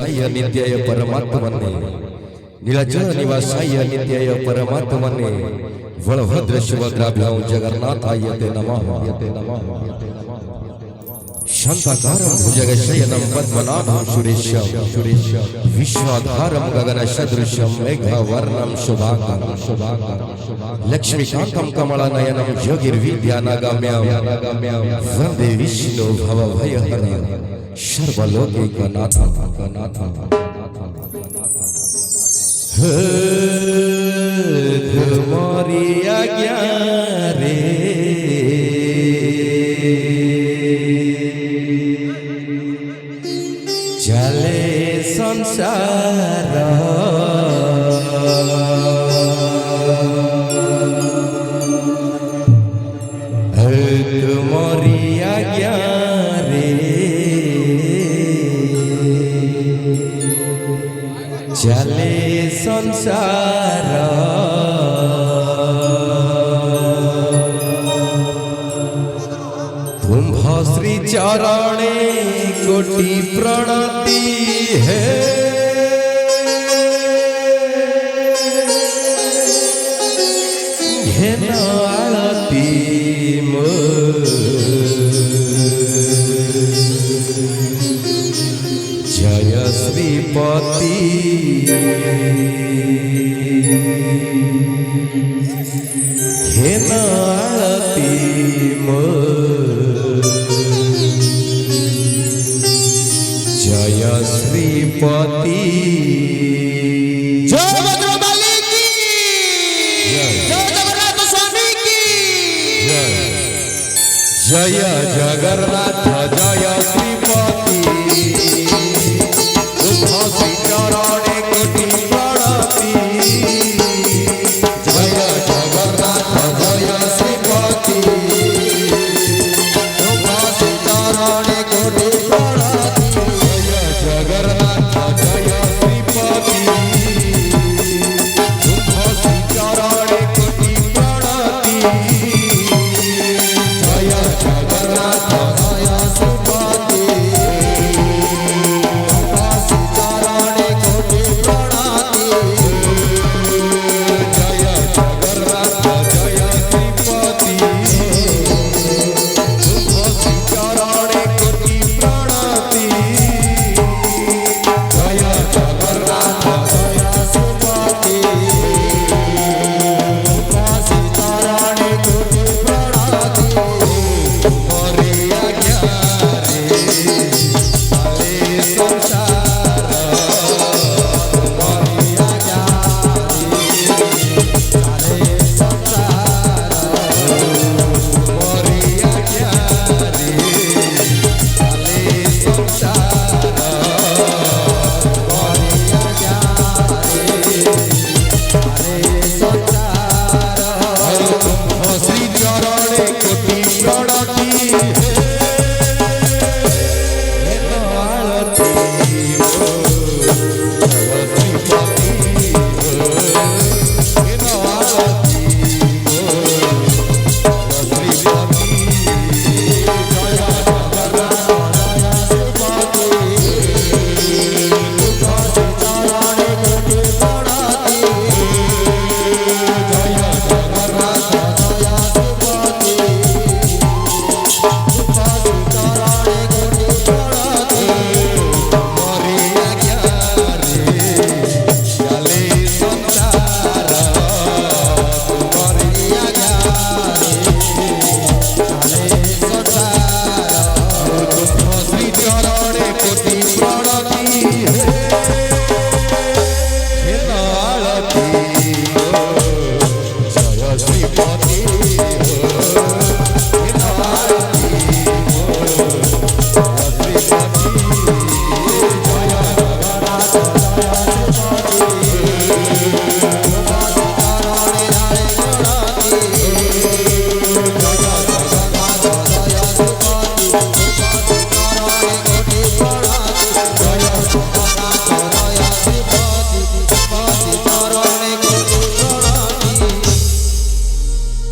निवासाय नित्याय परमात्मने नीलाचल निवासाय नित्याय परमात्मने बलभद्र सुभद्राभ्यां जगन्नाथाय ते नमः शांताकारं भुजगशयनं पद्मनाभं सुरेशं विश्वाधारं गगनसदृशं मेघवर्णं शुभांगं लक्ष्मीकान्तं कमलनयनं योगिर्विद्यानागम्यं वन्दे विष्णु भवभयहरं सर्वलोकैकनाथं तुम्हारी आज्ञा रे चले संसार तुम्हारी आज्ञा रे चले संसार तुम श्री चरणे कोटि प्रणति है आलती जय श्रीपति आलती जय श्रीपति जय बजरंगबली की जय जगन्नाथ स्वामी की जय जगन्नाथ जय श्री